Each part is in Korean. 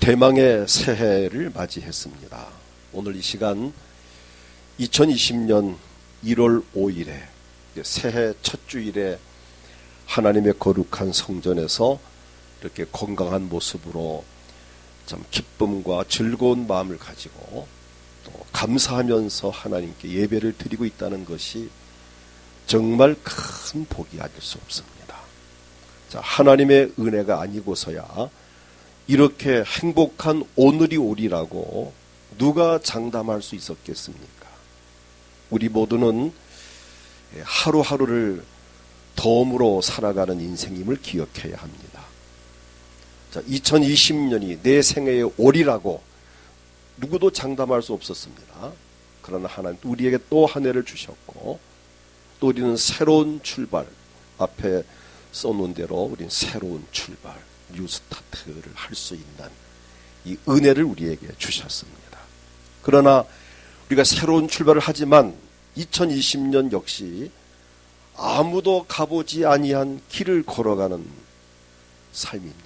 대망의 새해를 맞이했습니다. 오늘 이 시간 2020년 1월 5일에 새해 첫 주일에 하나님의 거룩한 성전에서 이렇게 건강한 모습으로 참 기쁨과 즐거운 마음을 가지고 또 감사하면서 하나님께 예배를 드리고 있다는 것이 정말 큰 복이 아닐 수 없습니다. 자, 하나님의 은혜가 아니고서야 이렇게 행복한 오늘이 오리라고 누가 장담할 수 있었겠습니까? 우리 모두는 하루하루를 덤으로 살아가는 인생임을 기억해야 합니다. 자, 2020년이 내 생애의 올이라고 누구도 장담할 수 없었습니다. 그러나 하나님 우리에게 또 한 해를 주셨고 또 우리는 새로운 출발, 앞에 써놓은 대로 우리는 새로운 출발, 뉴스타트를 할 수 있는 이 은혜를 우리에게 주셨습니다. 그러나 우리가 새로운 출발을 하지만 2020년 역시 아무도 가보지 아니한 길을 걸어가는 삶입니다.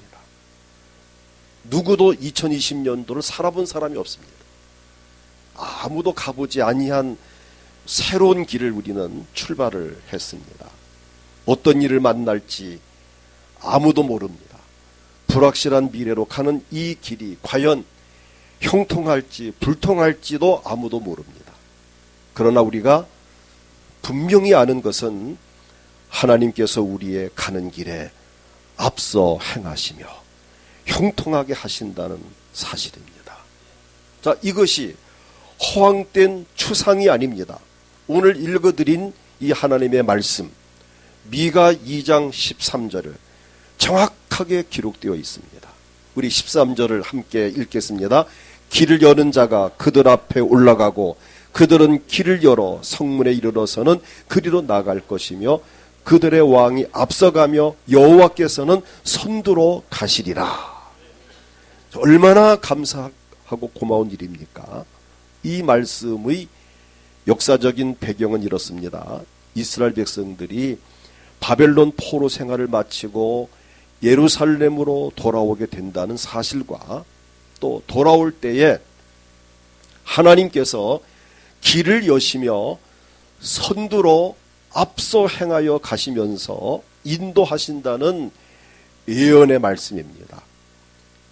누구도 2020년도를 살아본 사람이 없습니다. 아무도 가보지 아니한 새로운 길을 우리는 출발을 했습니다. 어떤 일을 만날지 아무도 모릅니다. 불확실한 미래로 가는 이 길이 과연 형통할지 불통할지도 아무도 모릅니다. 그러나 우리가 분명히 아는 것은 하나님께서 우리의 가는 길에 앞서 행하시며 형통하게 하신다는 사실입니다. 자, 이것이 허황된 추상이 아닙니다. 오늘 읽어드린 이 하나님의 말씀 미가 2장 13절을 정확하게 기록되어 있습니다. 우리 13절을 함께 읽겠습니다. 길을 여는 자가 그들 앞에 올라가고 그들은 길을 열어 성문에 이르러서는 그리로 나갈 것이며 그들의 왕이 앞서가며 여호와께서는 선두로 가시리라. 얼마나 감사하고 고마운 일입니까? 이 말씀의 역사적인 배경은 이렇습니다. 이스라엘 백성들이 바벨론 포로 생활을 마치고 예루살렘으로 돌아오게 된다는 사실과 또 돌아올 때에 하나님께서 길을 여시며 선두로 앞서 행하여 가시면서 인도하신다는 예언의 말씀입니다.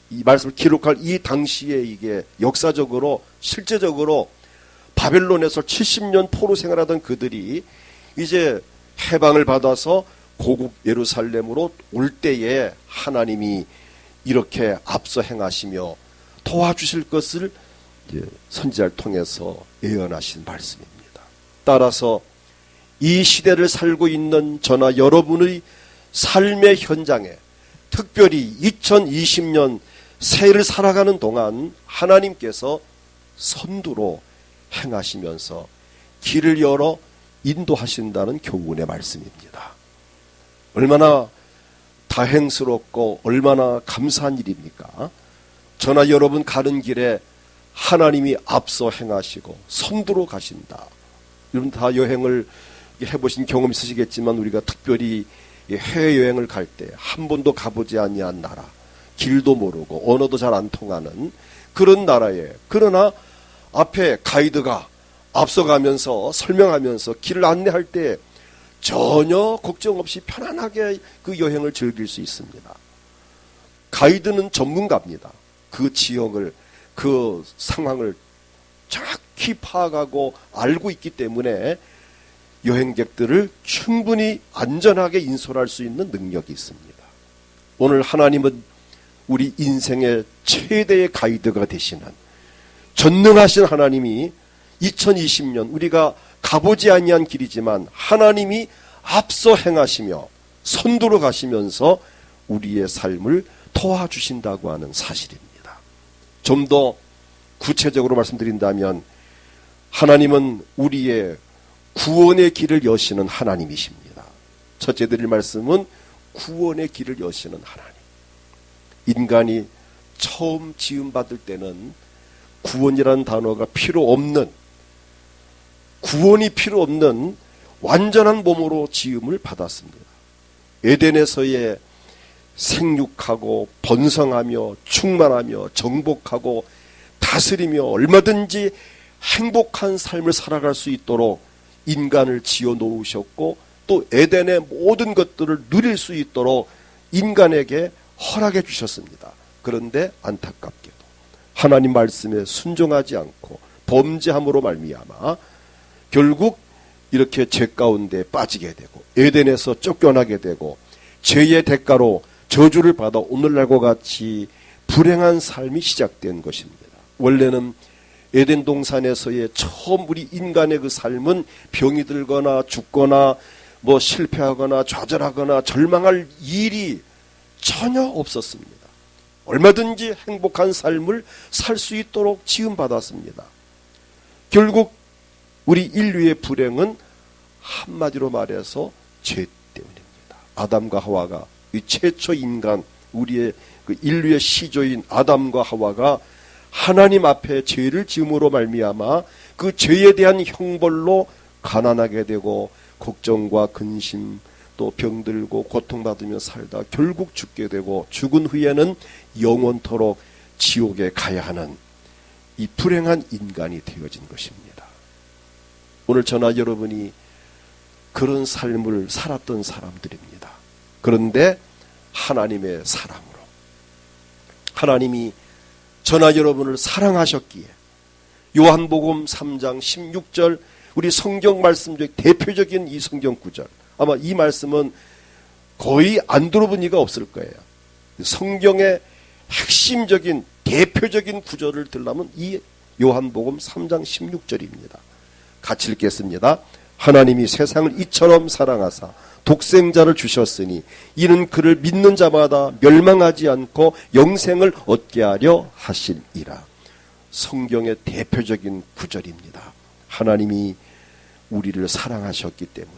이 말씀을 기록할 이 당시에 이게 역사적으로 실제적으로 바벨론에서 70년 포로 생활하던 그들이 이제 해방을 받아서 고국 예루살렘으로 올 때에 하나님이 이렇게 앞서 행하시며 도와주실 것을 선지자를 통해서 예언하신 말씀입니다. 따라서 이 시대를 살고 있는 저나 여러분의 삶의 현장에 특별히 2020년 새해를 살아가는 동안 하나님께서 선두로 행하시면서 길을 열어 인도하신다는 교훈의 말씀입니다. 얼마나 다행스럽고 얼마나 감사한 일입니까? 저나 여러분 가는 길에 하나님이 앞서 행하시고 선두로 가신다. 여러분 다 여행을 해보신 경험 있으시겠지만 우리가 특별히 해외여행을 갈 때 한 번도 가보지 아니한 나라, 길도 모르고 언어도 잘 안 통하는 그런 나라에 그러나 앞에 가이드가 앞서가면서 설명하면서 길을 안내할 때 전혀 걱정 없이 편안하게 그 여행을 즐길 수 있습니다. 가이드는 전문가입니다. 그 지역을 그 상황을 정확히 파악하고 알고 있기 때문에 여행객들을 충분히 안전하게 인솔할 수 있는 능력이 있습니다. 오늘 하나님은 우리 인생의 최대의 가이드가 되시는 전능하신 하나님이 2020년 우리가 가보지 아니한 길이지만 하나님이 앞서 행하시며 선두로 가시면서 우리의 삶을 도와주신다고 하는 사실입니다. 좀 더 구체적으로 말씀드린다면 하나님은 우리의 구원의 길을 여시는 하나님이십니다. 첫째 드릴 말씀은 구원의 길을 여시는 하나님. 인간이 처음 지음받을 때는 구원이라는 단어가 필요 없는 구원이 필요 없는 완전한 몸으로 지음을 받았습니다. 에덴에서의 생육하고 번성하며 충만하며 정복하고 다스리며 얼마든지 행복한 삶을 살아갈 수 있도록 인간을 지어 놓으셨고 또 에덴의 모든 것들을 누릴 수 있도록 인간에게 허락해 주셨습니다. 그런데 안타깝게도 하나님 말씀에 순종하지 않고 범죄함으로 말미암아 결국 이렇게 죄 가운데 빠지게 되고 에덴에서 쫓겨나게 되고 죄의 대가로 저주를 받아 오늘날과 같이 불행한 삶이 시작된 것입니다. 원래는 에덴 동산에서의 처음 우리 인간의 그 삶은 병이 들거나 죽거나 뭐 실패하거나 좌절하거나 절망할 일이 전혀 없었습니다. 얼마든지 행복한 삶을 살 수 있도록 지음받았습니다. 결국 우리 인류의 불행은 한마디로 말해서 죄 때문입니다. 아담과 하와가 이 최초 인간, 우리의 그 인류의 시조인 아담과 하와가 하나님 앞에 죄를 지음으로 말미암아 그 죄에 대한 형벌로 가난하게 되고 걱정과 근심 또 병들고 고통받으며 살다 결국 죽게 되고 죽은 후에는 영원토록 지옥에 가야 하는 이 불행한 인간이 되어진 것입니다. 오늘 저나 여러분이 그런 삶을 살았던 사람들입니다. 그런데 하나님의 사랑으로 하나님이 저나 여러분을 사랑하셨기에 요한복음 3장 16절 우리 성경 말씀 중 대표적인 이 성경 구절, 아마 이 말씀은 거의 안 들어본 이가 없을 거예요. 성경의 핵심적인 대표적인 구절을 들려면 이 요한복음 3장 16절입니다. 같이 읽겠습니다. 하나님이 세상을 이처럼 사랑하사 독생자를 주셨으니 이는 그를 믿는 자마다 멸망하지 않고 영생을 얻게 하려 하시니라. 성경의 대표적인 구절입니다. 하나님이 우리를 사랑하셨기 때문에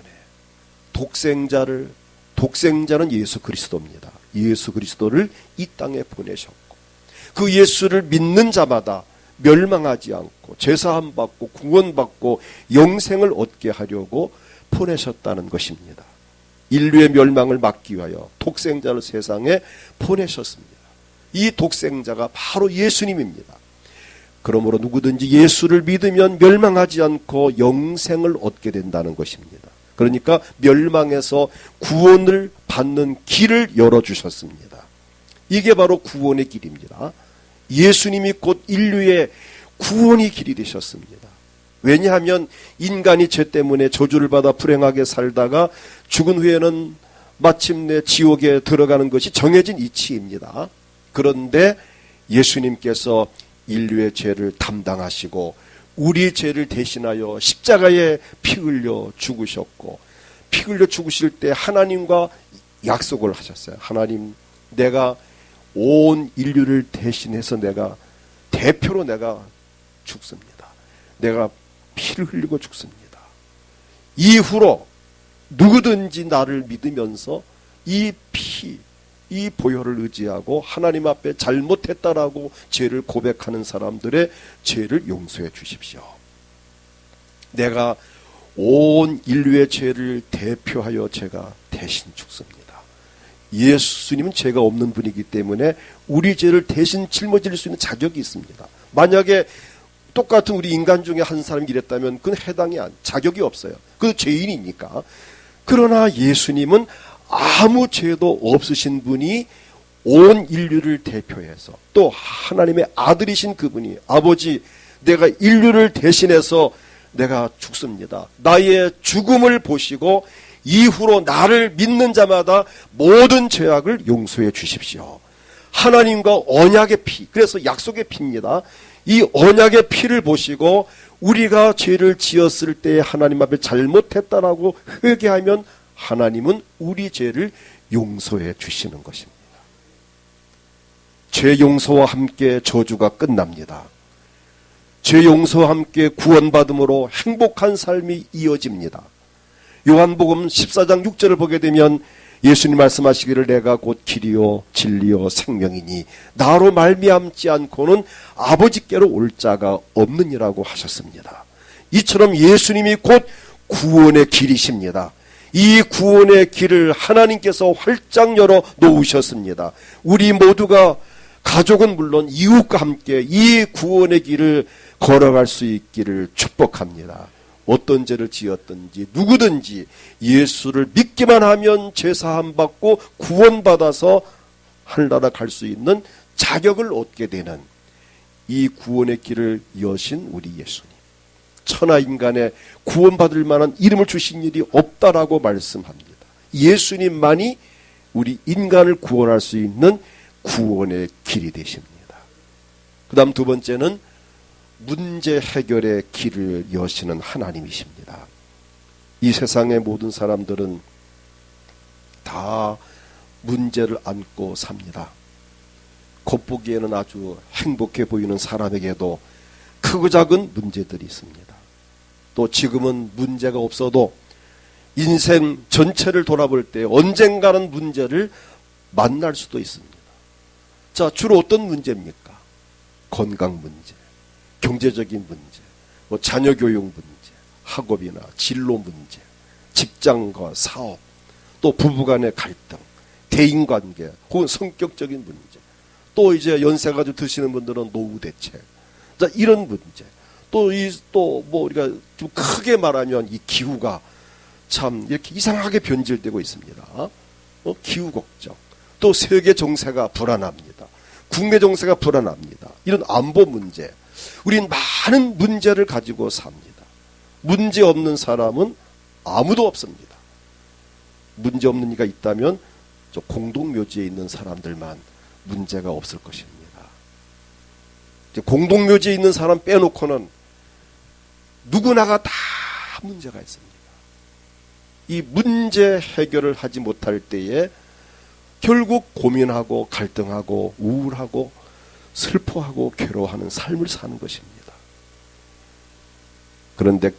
독생자는 예수 그리스도입니다. 예수 그리스도를 이 땅에 보내셨고 그 예수를 믿는 자마다 멸망하지 않고 제사함 받고 구원받고 영생을 얻게 하려고 보내셨다는 것입니다. 인류의 멸망을 막기 위하여 독생자를 세상에 보내셨습니다. 이 독생자가 바로 예수님입니다. 그러므로 누구든지 예수를 믿으면 멸망하지 않고 영생을 얻게 된다는 것입니다. 그러니까 멸망에서 구원을 받는 길을 열어주셨습니다. 이게 바로 구원의 길입니다. 예수님이 곧 인류의 구원의 길이 되셨습니다. 왜냐하면 인간이 죄 때문에 저주를 받아 불행하게 살다가 죽은 후에는 마침내 지옥에 들어가는 것이 정해진 이치입니다. 그런데 예수님께서 인류의 죄를 담당하시고 우리의 죄를 대신하여 십자가에 피 흘려 죽으셨고 피 흘려 죽으실 때 하나님과 약속을 하셨어요. 하나님, 내가 온 인류를 대신해서 내가 대표로 내가 죽습니다. 내가 피를 흘리고 죽습니다. 이후로 누구든지 나를 믿으면서 이 피, 이 보혈을 의지하고 하나님 앞에 잘못했다라고 죄를 고백하는 사람들의 죄를 용서해 주십시오. 내가 온 인류의 죄를 대표하여 제가 대신 죽습니다. 예수님은 죄가 없는 분이기 때문에 우리 죄를 대신 짊어질 수 있는 자격이 있습니다. 만약에 똑같은 우리 인간 중에 한 사람이 이랬다면 그건 자격이 없어요. 그 죄인이니까. 그러나 예수님은 아무 죄도 없으신 분이 온 인류를 대표해서 또 하나님의 아들이신 그분이 아버지, 내가 인류를 대신해서 내가 죽습니다. 나의 죽음을 보시고 이후로 나를 믿는 자마다 모든 죄악을 용서해 주십시오. 하나님과 언약의 피, 그래서 약속의 피입니다. 이 언약의 피를 보시고 우리가 죄를 지었을 때 하나님 앞에 잘못했다라고 회개하면 하나님은 우리 죄를 용서해 주시는 것입니다. 죄 용서와 함께 저주가 끝납니다. 죄 용서와 함께 구원받음으로 행복한 삶이 이어집니다. 요한복음 14장 6절을 보게 되면 예수님 말씀하시기를 내가 곧 길이요 진리요 생명이니 나로 말미암지 않고는 아버지께로 올 자가 없느니라고 하셨습니다. 이처럼 예수님이 곧 구원의 길이십니다. 이 구원의 길을 하나님께서 활짝 열어 놓으셨습니다. 우리 모두가 가족은 물론 이웃과 함께 이 구원의 길을 걸어갈 수 있기를 축복합니다. 어떤 죄를 지었든지 누구든지 예수를 믿기만 하면 죄사함 받고 구원받아서 하늘나라 갈 수 있는 자격을 얻게 되는 이 구원의 길을 여신 우리 예수님, 천하 인간에 구원받을 만한 이름을 주신 일이 없다라고 말씀합니다. 예수님만이 우리 인간을 구원할 수 있는 구원의 길이 되십니다. 그 다음 두 번째는 문제 해결의 길을 여시는 하나님이십니다. 이 세상의 모든 사람들은 다 문제를 안고 삽니다. 겉보기에는 아주 행복해 보이는 사람에게도 크고 작은 문제들이 있습니다. 또 지금은 문제가 없어도 인생 전체를 돌아볼 때 언젠가는 문제를 만날 수도 있습니다. 자, 주로 어떤 문제입니까? 건강 문제, 경제적인 문제, 자녀 교육 문제, 학업이나 진로 문제, 직장과 사업, 또 부부간의 갈등, 대인관계, 혹은 성격적인 문제, 또 이제 연세가 좀 드시는 분들은 노후 대책, 자, 이런 문제, 우리가 좀 크게 말하면 이 기후가 참 이렇게 이상하게 변질되고 있습니다. 기후 걱정, 또 세계 정세가 불안합니다. 국내 정세가 불안합니다. 이런 안보 문제, 우린 많은 문제를 가지고 삽니다. 문제 없는 사람은 아무도 없습니다. 문제 없는 이가 있다면 저 공동묘지에 있는 사람들만 문제가 없을 것입니다. 공동묘지에 있는 사람 빼놓고는 누구나가 다 문제가 있습니다. 이 문제 해결을 하지 못할 때에 결국 고민하고 갈등하고 우울하고 슬퍼하고 괴로워하는 삶을 사는 것입니다. 그런데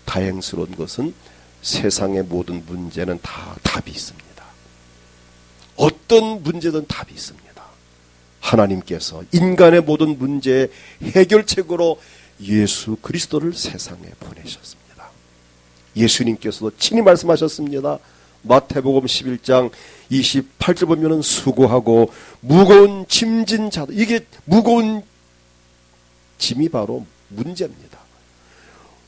다행스러운 것은 세상의 모든 문제는 다 답이 있습니다. 어떤 문제든 답이 있습니다. 하나님께서 인간의 모든 문제의 해결책으로 예수 그리스도를 세상에 보내셨습니다. 예수님께서도 친히 말씀하셨습니다. 마태복음 11장 28절 보면은 수고하고 무거운 짐진 자들, 이게 무거운 짐이 바로 문제입니다.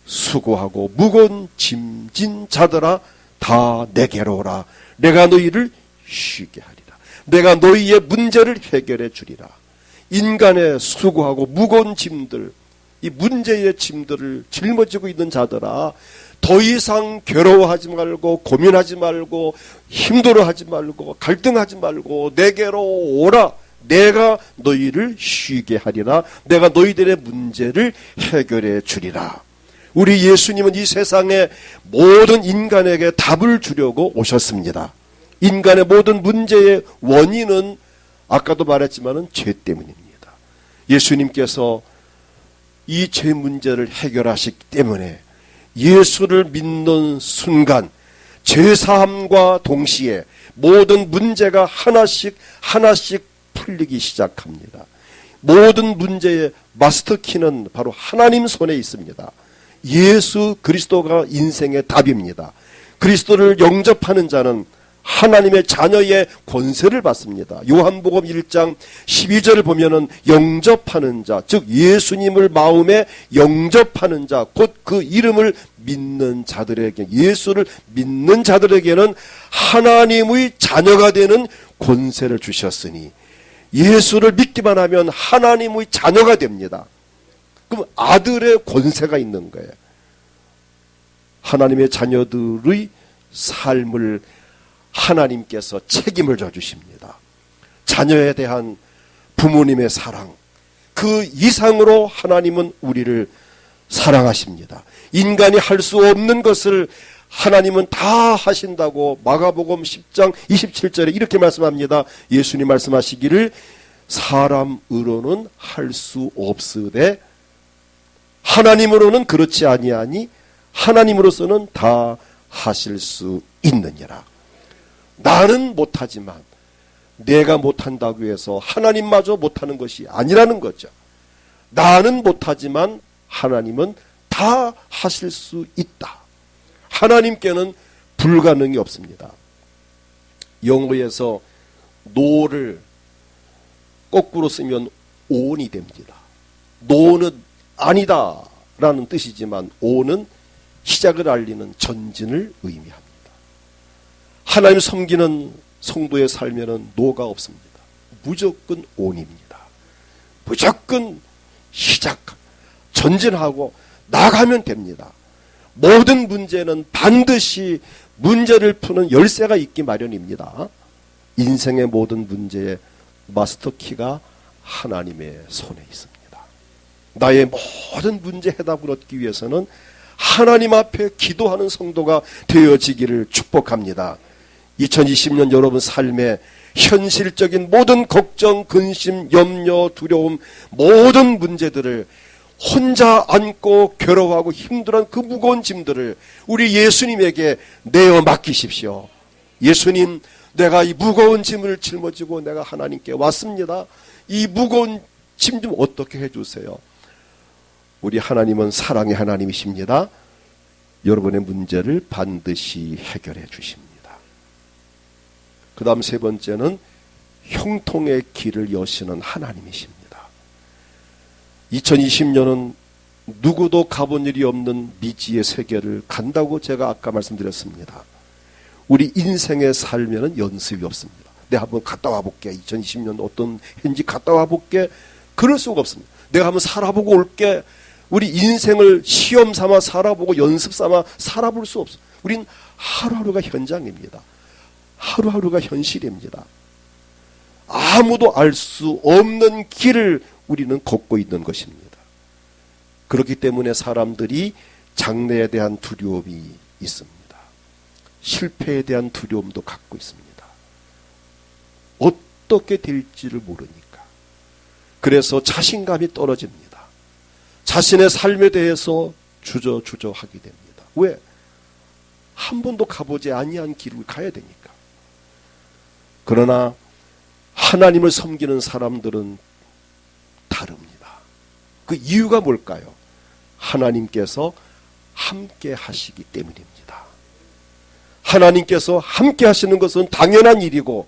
수고하고 무거운 짐진 자들아 다 내게로 오라. 내가 너희를 쉬게 하리라. 내가 너희의 문제를 해결해 주리라. 인간의 수고하고 무거운 짐들, 이 문제의 짐들을 짊어지고 있는 자들아, 더 이상 괴로워하지 말고 고민하지 말고 힘들어하지 말고 갈등하지 말고 내게로 오라. 내가 너희를 쉬게 하리라. 내가 너희들의 문제를 해결해 주리라. 우리 예수님은 이 세상의 모든 인간에게 답을 주려고 오셨습니다. 인간의 모든 문제의 원인은 아까도 말했지만은 죄 때문입니다. 예수님께서 이 죄 문제를 해결하시기 때문에 예수를 믿는 순간 죄사함과 동시에 모든 문제가 하나씩 풀리기 시작합니다. 모든 문제의 마스터키는 바로 하나님 손에 있습니다. 예수 그리스도가 인생의 답입니다. 그리스도를 영접하는 자는 하나님의 자녀의 권세를 받습니다. 요한복음 1장 12절을 보면은 영접하는 자, 즉 예수님을 마음에 영접하는 자, 곧 그 이름을 믿는 자들에게, 예수를 믿는 자들에게는 하나님의 자녀가 되는 권세를 주셨으니 예수를 믿기만 하면 하나님의 자녀가 됩니다. 그럼 아들의 권세가 있는 거예요. 하나님의 자녀들의 삶을 하나님께서 책임을 져주십니다. 자녀에 대한 부모님의 사랑, 그 이상으로 하나님은 우리를 사랑하십니다. 인간이 할 수 없는 것을 하나님은 다 하신다고 마가복음 10장 27절에 이렇게 말씀합니다. 예수님 말씀하시기를 사람으로는 할 수 없으되 하나님으로는 그렇지 아니하니 하나님으로서는 다 하실 수 있느니라. 나는 못하지만 내가 못한다고 해서 하나님마저 못하는 것이 아니라는 거죠. 나는 못하지만 하나님은 다 하실 수 있다. 하나님께는 불가능이 없습니다. 영어에서 no를 거꾸로 쓰면 on이 됩니다. no는 아니다 라는 뜻이지만 on은 시작을 알리는 전진을 의미합니다. 하나님 섬기는 성도의 삶에는 no가 없습니다. 무조건 on입니다. 무조건 시작, 전진하고 나가면 됩니다. 모든 문제는 반드시 문제를 푸는 열쇠가 있기 마련입니다. 인생의 모든 문제의 마스터키가 하나님의 손에 있습니다. 나의 모든 문제 해답을 얻기 위해서는 하나님 앞에 기도하는 성도가 되어지기를 축복합니다. 2020년 여러분 삶의 현실적인 모든 걱정, 근심, 염려, 두려움, 모든 문제들을 혼자 안고 괴로워하고 힘들어하는 그 무거운 짐들을 우리 예수님에게 내어 맡기십시오. 예수님, 내가 이 무거운 짐을 짊어지고 내가 하나님께 왔습니다. 이 무거운 짐 좀 어떻게 해주세요. 우리 하나님은 사랑의 하나님이십니다. 여러분의 문제를 반드시 해결해 주십니다. 그 다음 세 번째는 형통의 길을 여시는 하나님이십니다. 2020년은 누구도 가본 일이 없는 미지의 세계를 간다고 제가 아까 말씀드렸습니다. 우리 인생의 삶에는 연습이 없습니다. 내가 한번 갔다 와볼게. 2020년 어떤 현지 갔다 와볼게. 그럴 수가 없습니다. 내가 한번 살아보고 올게. 우리 인생을 시험 삼아 살아보고 연습 삼아 살아볼 수 없어요. 우린 하루하루가 현장입니다. 하루하루가 현실입니다. 아무도 알 수 없는 길을 우리는 걷고 있는 것입니다. 그렇기 때문에 사람들이 장래에 대한 두려움이 있습니다. 실패에 대한 두려움도 갖고 있습니다. 어떻게 될지를 모르니까. 그래서 자신감이 떨어집니다. 자신의 삶에 대해서 주저하게 됩니다. 왜? 한 번도 가보지 아니한 길을 가야 되니까. 그러나 하나님을 섬기는 사람들은 다릅니다. 그 이유가 뭘까요? 하나님께서 함께 하시기 때문입니다. 하나님께서 함께 하시는 것은 당연한 일이고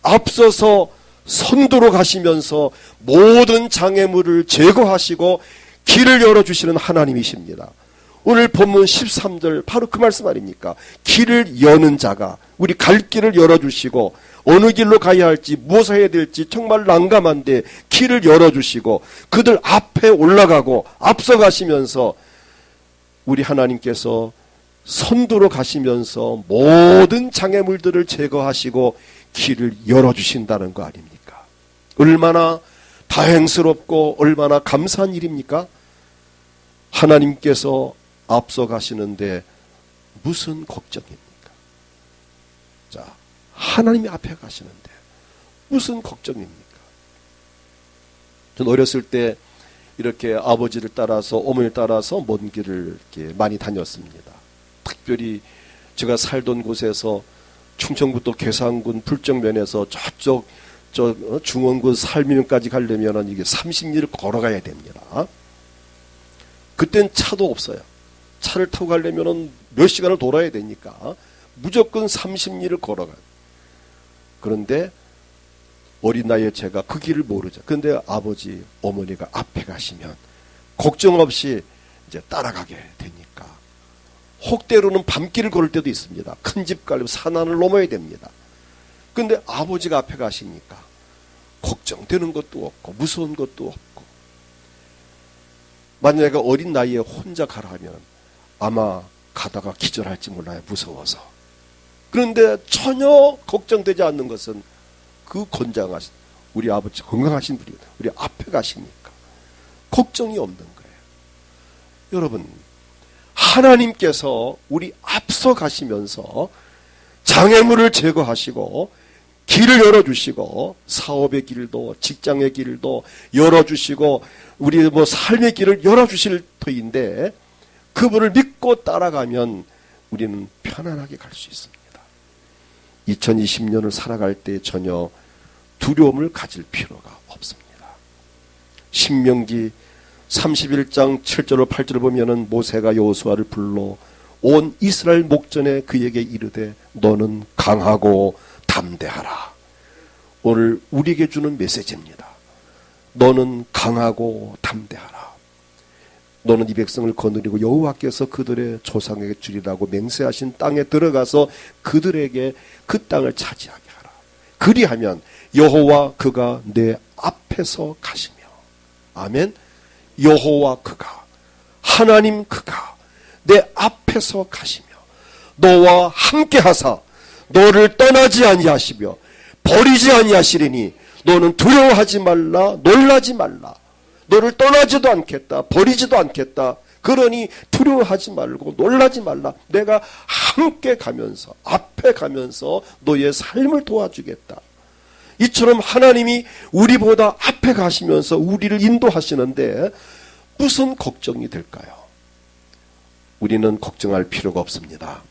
앞서서 선두로 가시면서 모든 장애물을 제거하시고 길을 열어주시는 하나님이십니다. 오늘 본문 13절 바로 그 말씀 아닙니까? 길을 여는 자가 우리 갈 길을 열어주시고 어느 길로 가야 할지 무엇을 해야 될지 정말 난감한데 길을 열어주시고 그들 앞에 올라가고 앞서가시면서 우리 하나님께서 선두로 가시면서 모든 장애물들을 제거하시고 길을 열어주신다는 거 아닙니까? 얼마나 다행스럽고 얼마나 감사한 일입니까? 하나님께서 앞서가시는데 무슨 걱정입니까? 자, 하나님이 앞에 가시는데 무슨 걱정입니까? 전 어렸을 때 이렇게 아버지를 따라서 어머니를 따라서 먼 길을 이렇게 많이 다녔습니다. 특별히 제가 살던 곳에서 충청북도 괴산군 불정면에서 저쪽 중원군 살미면까지 가려면 이게 30리를 걸어가야 됩니다. 그땐 차도 없어요. 차를 타고 가려면 몇 시간을 돌아야 되니까 무조건 30리를 걸어가요. 그런데 어린 나이에 제가 그 길을 모르죠. 그런데 아버지, 어머니가 앞에 가시면 걱정 없이 이제 따라가게 되니까 혹대로는 밤길을 걸을 때도 있습니다. 큰 집 가려면 산안을 넘어야 됩니다. 그런데 아버지가 앞에 가시니까 걱정되는 것도 없고 무서운 것도 없고 만약 내가 어린 나이에 혼자 가라 하면 아마 가다가 기절할지 몰라요. 무서워서. 그런데 전혀 걱정되지 않는 것은 그 건장하신 우리 아버지 건강하신 분이 우리 앞에 가시니까 걱정이 없는 거예요. 여러분 하나님께서 우리 앞서 가시면서 장애물을 제거하시고 길을 열어주시고 사업의 길도 직장의 길도 열어주시고 우리 삶의 길을 열어주실 터인데 그분을 믿고 따라가면 우리는 편안하게 갈 수 있습니다. 2020년을 살아갈 때 전혀 두려움을 가질 필요가 없습니다. 신명기 31장 7절로 8절을 보면은 모세가 여호수아를 불러 온 이스라엘 목전에 그에게 이르되 너는 강하고 담대하라. 오늘 우리에게 주는 메시지입니다. 너는 강하고 담대하라. 너는 이 백성을 거느리고 여호와께서 그들의 조상에게 주리라고 맹세하신 땅에 들어가서 그들에게 그 땅을 차지하게 하라. 그리하면 여호와 그가 내 앞에서 가시며, 아멘. 여호와 그가, 하나님 그가 내 앞에서 가시며 너와 함께 하사 너를 떠나지 아니하시며 버리지 아니하시리니 너는 두려워하지 말라, 놀라지 말라. 너를 떠나지도 않겠다, 버리지도 않겠다. 그러니 두려워하지 말고 놀라지 말라. 내가 함께 가면서, 앞에 가면서 너의 삶을 도와주겠다. 이처럼 하나님이 우리보다 앞에 가시면서 우리를 인도하시는데 무슨 걱정이 될까요? 우리는 걱정할 필요가 없습니다.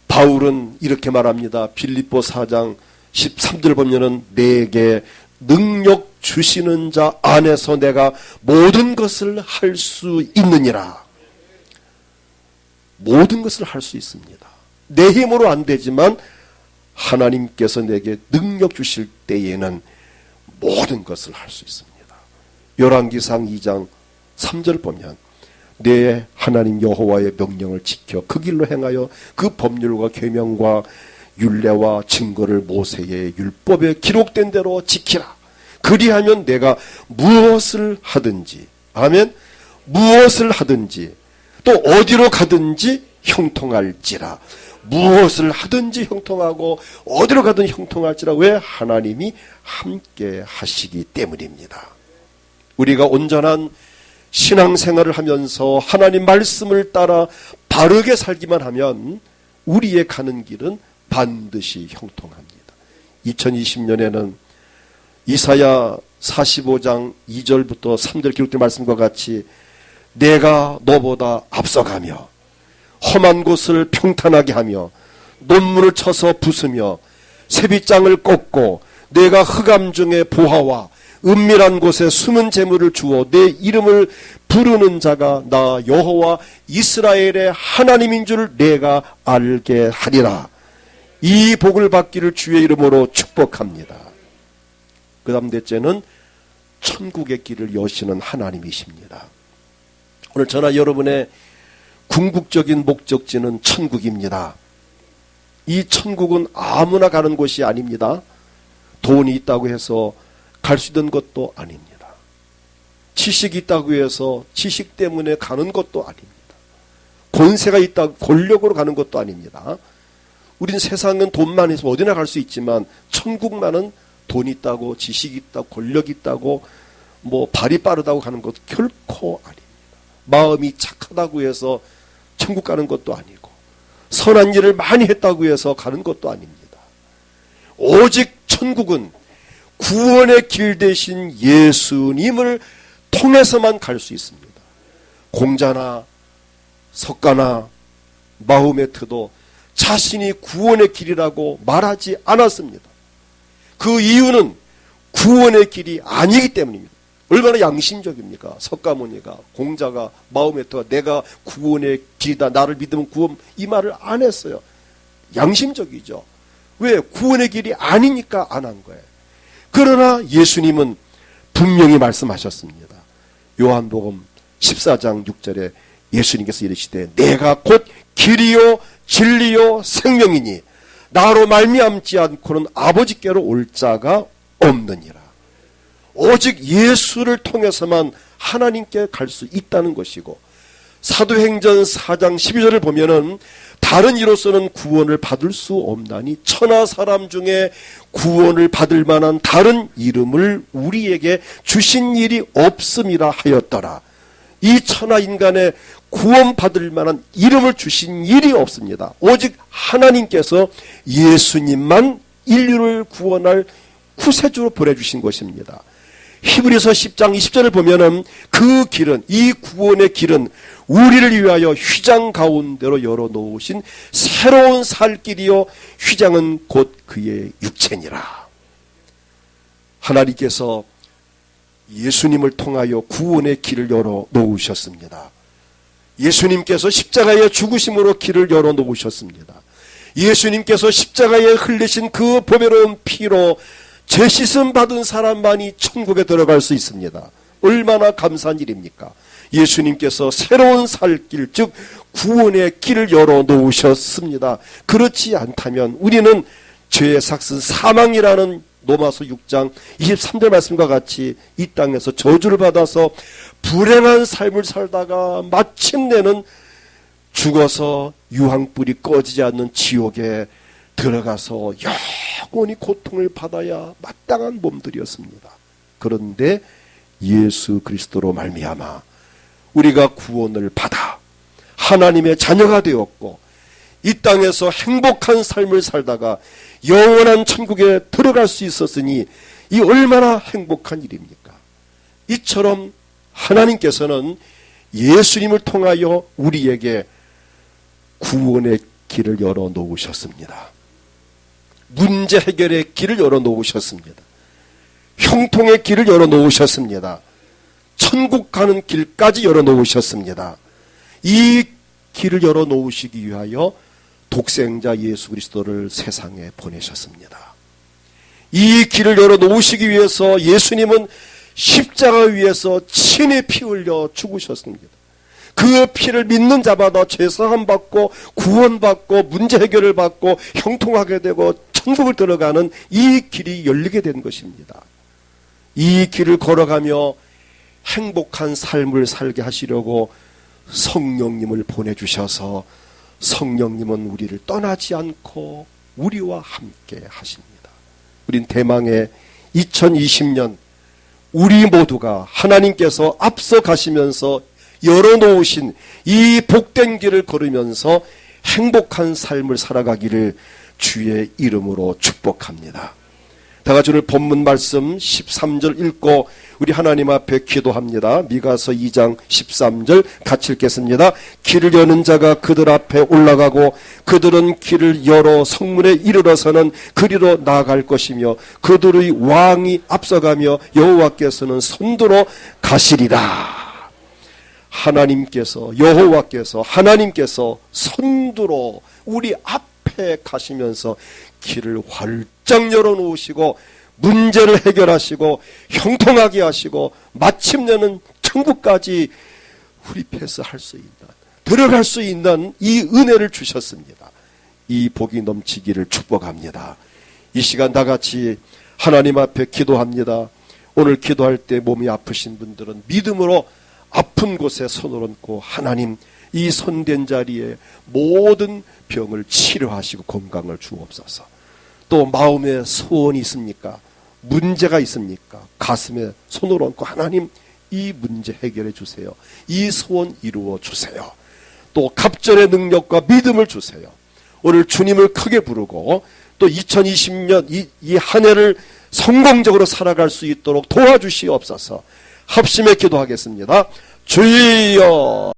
바울은 이렇게 말합니다. 빌립보 4장 13절 보면은 내게 능력 주시는 자 안에서 내가 모든 것을 할 수 있느니라. 모든 것을 할 수 있습니다. 내 힘으로 안 되지만 하나님께서 내게 능력 주실 때에는 모든 것을 할 수 있습니다. 열왕기상 2장 3절 보면 내 하나님 여호와의 명령을 지켜 그 길로 행하여 그 법률과 계명과 율례와 증거를 모세의 율법에 기록된 대로 지키라. 그리하면 내가 무엇을 하든지, 아멘, 무엇을 하든지 또 어디로 가든지 형통할지라. 무엇을 하든지 형통하고 어디로 가든 형통할지라. 왜? 하나님이 함께 하시기 때문입니다. 우리가 온전한 신앙생활을 하면서 하나님 말씀을 따라 바르게 살기만 하면 우리의 가는 길은 반드시 형통합니다. 2020년에는 이사야 45장 2절부터 3절 기록된 말씀과 같이 내가 너보다 앞서가며 험한 곳을 평탄하게 하며 논문을 쳐서 부수며 세빗장을 꽂고 내가 흑암 중에 보화와 은밀한 곳에 숨은 재물을 주어 내 이름을 부르는 자가 나 여호와 이스라엘의 하나님인 줄 내가 알게 하리라. 이 복을 받기를 주의 이름으로 축복합니다. 그 다음 넷째는 천국의 길을 여시는 하나님이십니다. 오늘 저나 여러분의 궁극적인 목적지는 천국입니다. 이 천국은 아무나 가는 곳이 아닙니다. 돈이 있다고 해서 갈 수 있는 것도 아닙니다. 지식이 있다고 해서 지식 때문에 가는 것도 아닙니다. 권세가 있다고 권력으로 가는 것도 아닙니다. 우린 세상은 돈만 있으면 어디나 갈 수 있지만 천국만은 돈 있다고 지식이 있다고 권력이 있다고 뭐 발이 빠르다고 가는 것도 결코 아닙니다. 마음이 착하다고 해서 천국 가는 것도 아니고 선한 일을 많이 했다고 해서 가는 것도 아닙니다. 오직 천국은 구원의 길 대신 예수님을 통해서만 갈 수 있습니다. 공자나 석가나 마호메트도 자신이 구원의 길이라고 말하지 않았습니다. 그 이유는 구원의 길이 아니기 때문입니다. 얼마나 양심적입니까? 석가모니가, 공자가, 마호메트가 내가 구원의 길이다, 나를 믿으면 구원, 이 말을 안 했어요. 양심적이죠. 왜? 구원의 길이 아니니까 안 한 거예요. 그러나 예수님은 분명히 말씀하셨습니다. 요한복음 14장 6절에 예수님께서 이르시되 내가 곧 길이요 진리요 생명이니 나로 말미암지 않고는 아버지께로 올 자가 없느니라. 오직 예수를 통해서만 하나님께 갈 수 있다는 것이고, 사도행전 4장 12절을 보면은 다른 이로서는 구원을 받을 수 없나니 천하 사람 중에 구원을 받을 만한 다른 이름을 우리에게 주신 일이 없음이라 하였더라. 이 천하 인간에 구원받을 만한 이름을 주신 일이 없습니다. 오직 하나님께서 예수님만 인류를 구원할 구세주로 보내주신 것입니다. 히브리서 10장 20절을 보면은 그 길은, 이 구원의 길은 우리를 위하여 휘장 가운데로 열어놓으신 새로운 살 길이요 휘장은 곧 그의 육체니라. 예수님께서 십자가의 죽으심으로 길을 열어놓으셨습니다. 예수님께서 십자가에 흘리신 그 보배로운 피로 죄 씻음 받은 사람만이 천국에 들어갈 수 있습니다. 얼마나 감사한 일입니까? 예수님께서 새로운 살길, 즉 구원의 길을 열어놓으셨습니다. 그렇지 않다면 우리는 죄의 삭슨 사망이라는 로마서 6장 23절 말씀과 같이 이 땅에서 저주를 받아서 불행한 삶을 살다가 마침내는 죽어서 유황불이 꺼지지 않는 지옥에 들어가서 영원히 고통을 받아야 마땅한 몸들이었습니다. 그런데 예수 그리스도로 말미암아 우리가 구원을 받아 하나님의 자녀가 되었고 이 땅에서 행복한 삶을 살다가 영원한 천국에 들어갈 수 있었으니 이 얼마나 행복한 일입니까? 이처럼 하나님께서는 예수님을 통하여 우리에게 구원의 길을 열어놓으셨습니다. 문제 해결의 길을 열어놓으셨습니다. 형통의 길을 열어놓으셨습니다. 천국 가는 길까지 열어놓으셨습니다. 이 길을 열어놓으시기 위하여 독생자 예수 그리스도를 세상에 보내셨습니다. 이 길을 열어놓으시기 위해서 예수님은 십자가 위에서 친히 피 흘려 죽으셨습니다. 그 피를 믿는 자마다 죄사함 받고 구원받고 문제 해결을 받고 형통하게 되고 천국을 들어가는 이 길이 열리게 된 것입니다. 이 길을 걸어가며 행복한 삶을 살게 하시려고 성령님을 보내주셔서 성령님은 우리를 떠나지 않고 우리와 함께 하십니다. 우린 대망의 2020년 우리 모두가 하나님께서 앞서 가시면서 열어놓으신 이 복된 길을 걸으면서 행복한 삶을 살아가기를 주의 이름으로 축복합니다. 다 같이 오늘 본문 말씀 13절 읽고 우리 하나님 앞에 기도합니다. 미가서 2장 13절 같이 읽겠습니다. 길을 여는 자가 그들 앞에 올라가고 그들은 길을 열어 성문에 이르러서는 그리로 나아갈 것이며 그들의 왕이 앞서가며 여호와께서는 선두로 가시리라. 하나님께서 하나님께서 선두로 우리 앞에 가시면서 길을 활짝 열어놓으시고 문제를 해결하시고 형통하게 하시고 마침내는 천국까지 우리 패스할 수 있는 들어갈 수 있는 이 은혜를 주셨습니다. 이 복이 넘치기를 축복합니다. 이 시간 다 같이 하나님 앞에 기도합니다. 오늘 기도할 때 몸이 아프신 분들은 믿음으로 아픈 곳에 손을 얹고 하나님 이 손댄 자리에 모든 병을 치료하시고 건강을 주옵소서. 또 마음에 소원이 있습니까? 문제가 있습니까? 가슴에 손을 얹고 하나님 이 문제 해결해 주세요. 이 소원 이루어 주세요. 또 갑절의 능력과 믿음을 주세요. 오늘 주님을 크게 부르고 또 2020년 이 한 해를 성공적으로 살아갈 수 있도록 도와주시옵소서. 합심해 기도하겠습니다. 주여